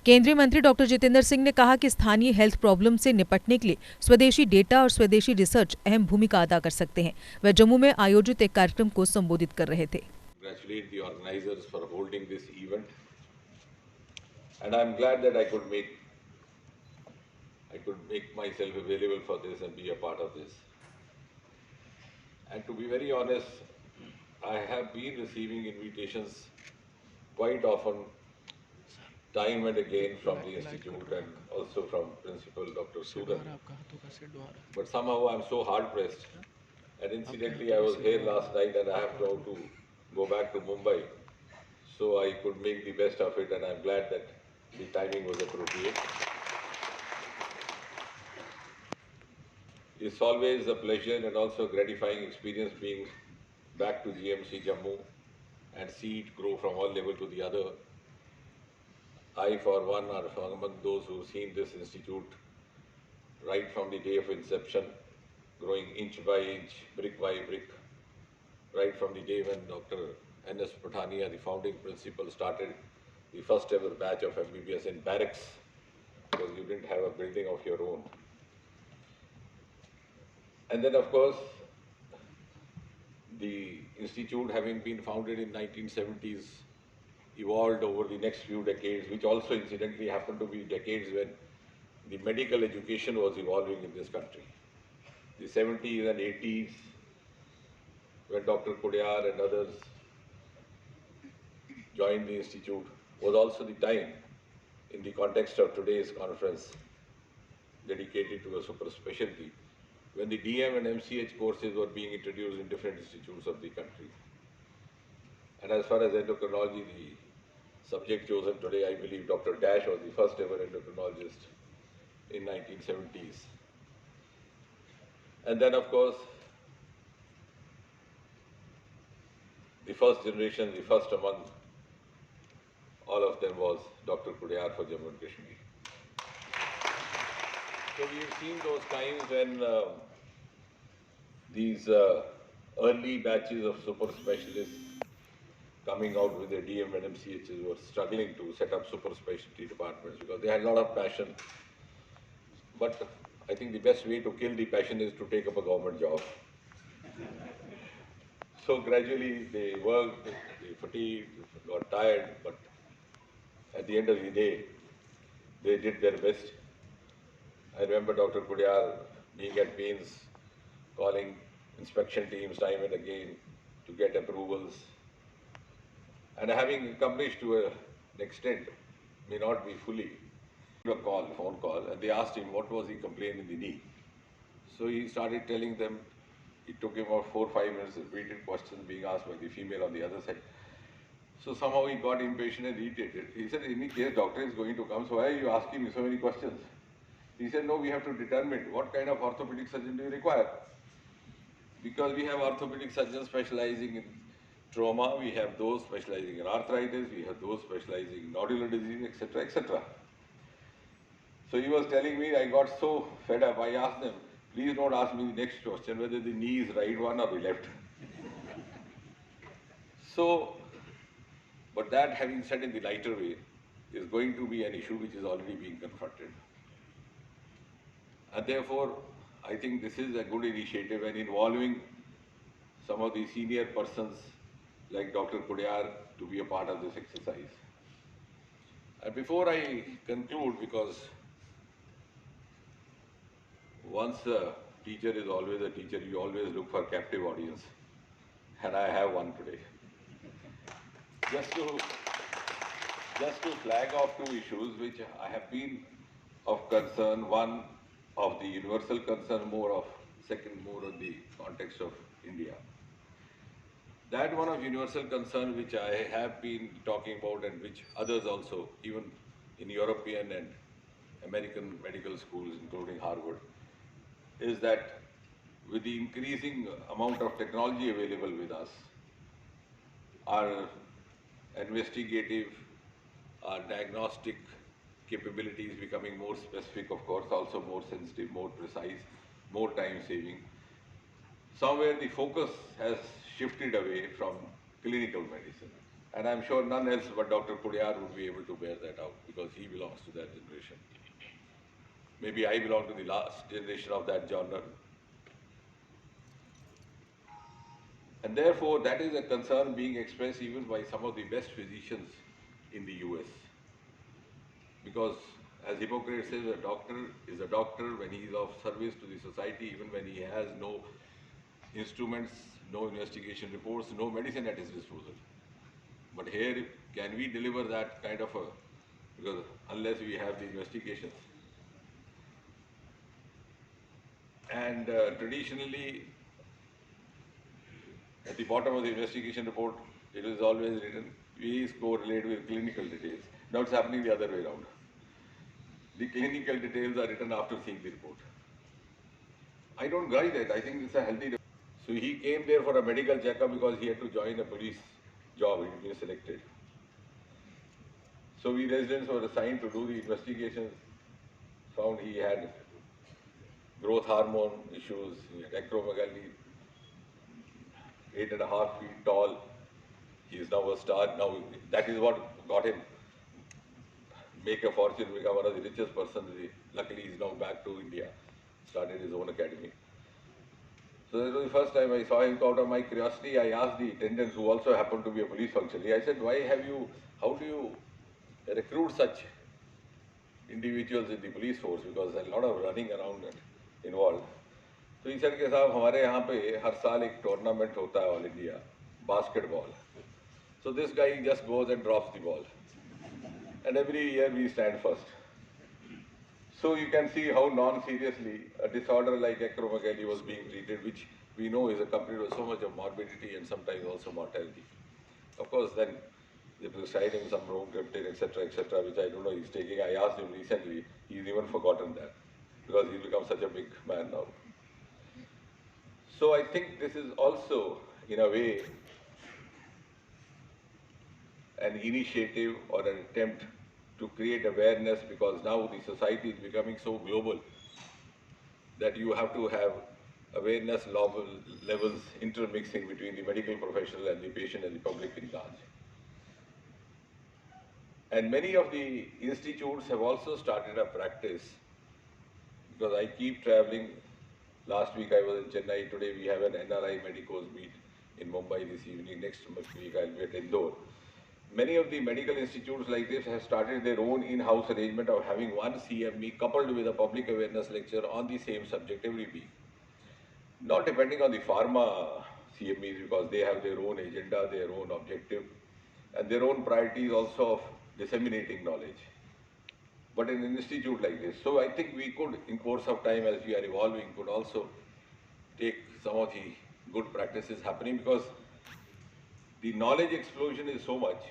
केंद्रीय मंत्री डॉक्टर जितेंद्र सिंह ने कहा कि स्थानीय हेल्थ प्रॉब्लम से निपटने के लिए स्वदेशी डेटा और स्वदेशी रिसर्च अहम भूमिका अदा कर सकते हैं। वह जम्मू में आयोजित एक कार्यक्रम को संबोधित कर रहे थे। Congratulate the organizers for holding this event, and I'm glad that I could make myself available for this and be a part of this. And to be very honest, I have been receiving invitations quite often, time and again, from the institute and also from Principal Dr. Sudan. But somehow I'm so hard pressed. And incidentally, I was here last night and I have now to go back to Mumbai. So I could make the best of it, and I'm glad that the timing was appropriate. It's always a pleasure and also a gratifying experience being back to GMC Jammu and see it grow from one level to the other. I, for one, are among those who've seen this institute right from the day of inception, growing inch by inch, brick by brick, right from the day when Dr. N.S. Pathania, the founding principal, started the first ever batch of MBBS in barracks, because you didn't have a building of your own. And then, of course, the institute, having been founded in 1970s, evolved over the next few decades, which also incidentally happened to be decades when the medical education was evolving in this country. The 70s and 80s, when Dr. Kudiyar and others joined the institute, was also the time, in the context of today's conference dedicated to a super specialty, when the DM and MCH courses were being introduced in different institutes of the country. And as far as endocrinology, the subject chosen today, I believe Dr. Dash was the first ever endocrinologist in 1970s. And then, of course, the first generation, the first among all of them was Dr. Kudiyar for Jammu and Kashmir. So we've seen those times when these early batches of super specialists coming out with their DM and MCHs were struggling to set up super specialty departments because they had a lot of passion. But I think the best way to kill the passion is to take up a government job. So gradually they worked, they fatigued, got tired, but at the end of the day, they did their best. I remember Dr. Kudiyar being at pains, calling inspection teams time and again to get approvals. And having accomplished to an extent, may not be fully, a phone call, and they asked him what was he complaining in the knee. So he started telling them. It took him about 4 or 5 minutes, repeated questions being asked by the female on the other side. So somehow he got impatient and irritated. He said, in any case, doctor is going to come, so why are you asking me so many questions? He said, no, we have to determine what kind of orthopedic surgeon do you require. Because we have orthopedic surgeons specializing in trauma, we have those specializing in arthritis, we have those specializing in nodular disease, etc., etc. So he was telling me, I got so fed up, I asked them, please don't ask me the next question, whether the knee is right one or the left. So, but that, having said in the lighter way, is going to be an issue which is already being confronted. And therefore, I think this is a good initiative and involving some of the senior persons like Dr. Kudiyar to be a part of this exercise. And before I conclude, because once a teacher is always a teacher, you always look for captive audience. And I have one today. Just to flag off two issues which I have been of concern. One of the universal concern, second more in the context of India. That one of universal concern which I have been talking about and which others also, even in European and American medical schools, including Harvard, is that with the increasing amount of technology available with us, our investigative, our diagnostic capabilities becoming more specific, of course, also more sensitive, more precise, more time-saving. Somewhere the focus has shifted away from clinical medicine. And I'm sure none else but Dr. Kudiyar would be able to bear that out because he belongs Maybe I belong to the last generation of that genre. And therefore, that is a concern being expressed even by some of the best physicians in the US. Because as Hippocrates says, a doctor is a doctor when he is of service to the society, even when he has no instruments, no investigation reports, no medicine at his disposal. But here, can we deliver that kind of a, because unless we have the investigations. And traditionally, at the bottom of the investigation report, it is always written, we correlate with clinical details. Now it's happening the other way around. The clinical details are written after seeing the report. I don't grudge that. I think it's a healthy. So he came there for a medical checkup because he had to join a police job. He had been selected. So we residents were assigned to do the investigations. Found he had growth hormone issues, he had acromegaly, 8.5 feet tall. He is now a star. Now that is what got him make a fortune, become one of the richest persons. Luckily, he is now back to India, started his own academy. So that was the first time I saw him. Out of my curiosity, I asked the attendants, who also happened to be a police functionary, I said, how do you recruit such individuals in the police force? Because a lot of running around involved. तो he said कि साहब हमारे यहाँ पे हर साल एक tournament होता है all India basketball. So this guy just goes and drops the ball. And every year we stand first. So you can see how non-seriously a disorder like acromegaly was being treated, which we know is accompanied with so much of morbidity and sometimes also mortality. Of course, then they prescribed him some Jkupdate, etc., which I don't know he's taking. I asked him recently, he's even forgotten that because he's become such a big man now. So I think this is also, in a way, an initiative or an attempt to create awareness, because now the society is becoming so global that you have to have awareness levels intermixing between the medical professional and the patient and the public in large. And many of the institutes have also started a practice, because I keep traveling. Last week I was in Chennai, today we have an NRI medicos meet in Mumbai this evening, next week I'll be at Indore. Many of the medical institutes like this have started their own in-house arrangement of having one CME coupled with a public awareness lecture on the same subject every week. Not depending on the pharma CMEs, because they have their own agenda, their own objective, and their own priorities also of disseminating knowledge. But in an institute like this, so I think we could, in course of time as we are evolving, could also take some of the good practices happening, because the knowledge explosion is so much,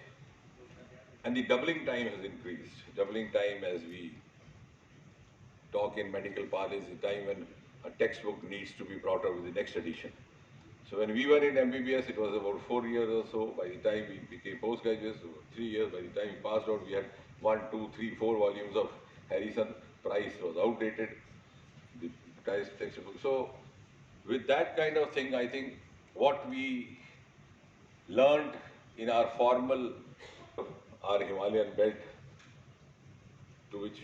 and the doubling time has increased. Doubling time, as we talk in medical parlance, is the time when a textbook needs to be brought out with the next edition. So when we were in MBBS, it was about 4 years or so. By the time we became postgraduates, 3 years. By the time we passed out, we had 1, 2, 3, 4 volumes of Harrison. Price was outdated. The textbook. So with that kind of thing, I think what we learned in our formal, our Himalayan belt, to which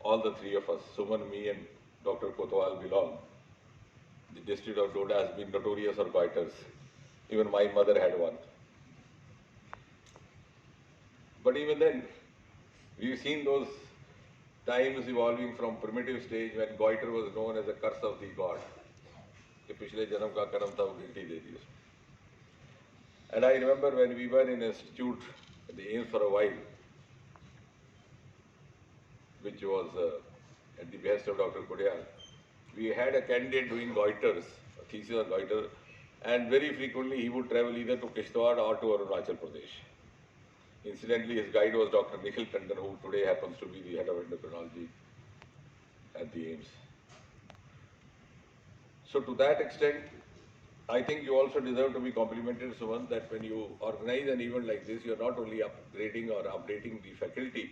all the three of us, Suman, me and Dr. Kotwal belong. The district of Doda has been notorious for goiters. Even my mother had one. But even then, we've seen those times evolving from primitive stage when goiter was known as a curse of the god. And I remember when we were in institute at the Ames for a while, which was at the behest of Dr. Kudyal, we had a candidate doing goiters, a thesis on goiter, and very frequently he would travel either to Kishtwar or to Arunachal Pradesh. Incidentally, his guide was Dr. Nikhil Tandon, who today happens to be the head of endocrinology at the Ames. So to that extent, I think you also deserve to be complimented, Suman, that when you organize an event like this, you're not only upgrading or updating the faculty,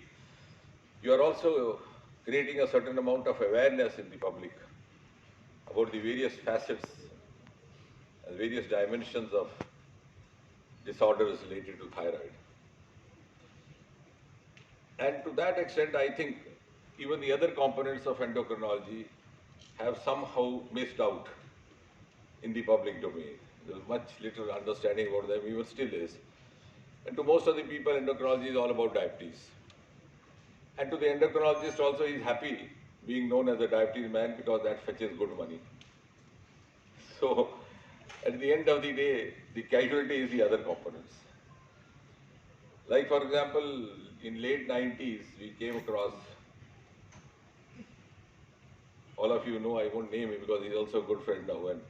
you are also creating a certain amount of awareness in the public about the various facets and various dimensions of disorders related to thyroid. And to that extent, I think even the other components of endocrinology have somehow missed out in the public domain. There's much little understanding about them, even still is. And to most of the people, endocrinology is all about diabetes. And to the endocrinologist also, he's happy being known as a diabetes man because that fetches good money. So, at the end of the day, the casualty is the other components. Like, for example, in late 90s, we came across, all of you know, I won't name him because he's also a good friend now, and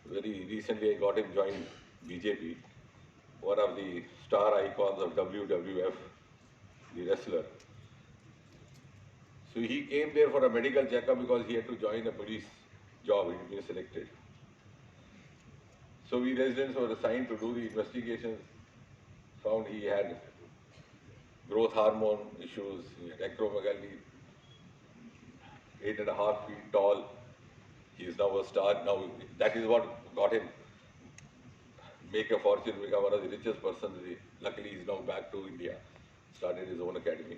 very recently I got him joined BJP, one of the star icons of WWF, the wrestler. So he came there for a medical checkup because he had to join a police job, he had been selected. So we residents were assigned to do the investigations, found he had growth hormone issues, he had acromegaly, 8.5 feet tall. He is now a star. Now that is what got him make a fortune, become one of the richest persons. Luckily, he is now back to India, started his own academy.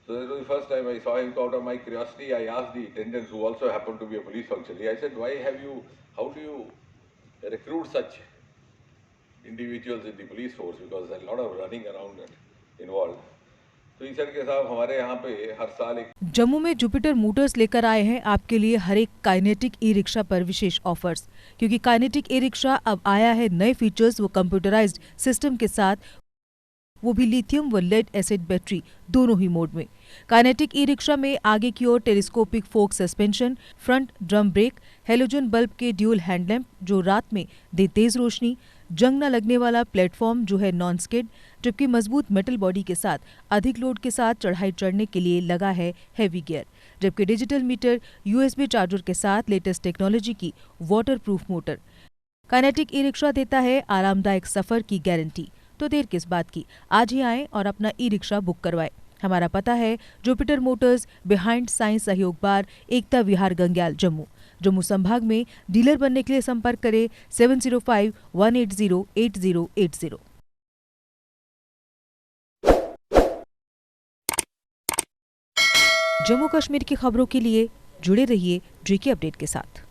So that was the first time I saw him. Out of my curiosity, I asked the attendants, who also happened to be a police functionary, I said, how do you recruit such individuals in the police force? Because there's a lot of running around involved. तो ही sir के साहब हमारे यहाँ पे हर साल एक जम्मू में Jupiter Motors लेकर आए हैं आपके लिए हर एक काइनेटिक ई रिक्शा पर विशेष ऑफर्स, क्योंकि काइनेटिक ई रिक्शा अब आया है नए फीचर्स व कंप्यूटराइज्ड सिस्टम के साथ, वो भी लिथियम व लेड एसिड बैटरी दोनों ही मोड में। काइनेटिक ई रिक्शा में आगे की ओर telescopic fork suspension, front drum brake, halogen bulb के ड्यूल हैंडलैम्प जो रात में दे तेज रोशनी, जंग न लगने वाला प्लेटफॉर्म जो है नॉन स्किड, जबकि मजबूत मेटल बॉडी के साथ अधिक लोड के साथ चढ़ाई चढ़ने के लिए लगा है हैवी गियर, जबकि डिजिटल मीटर, यूएसबी चार्जर के साथ लेटेस्ट टेक्नोलॉजी की waterproof motor. Kinetic e rickshaw देता है आरामदायक सफर की गारंटी। तो देर किस बात की, आज ही आएं और अपना ई रिक्शा बुक करवाएं। हमारा पता है जुपिटर मोटर्स, बिहाइंड साइंस सहयोग बार, एकता विहार, गंग्याल, जम्मू। जम्मू संभाग में डीलर बनने के लिए संपर्क करें 7051808080। जम्मू कश्मीर की खबरों के लिए जुड़े रहिए जेके अपडेट के साथ।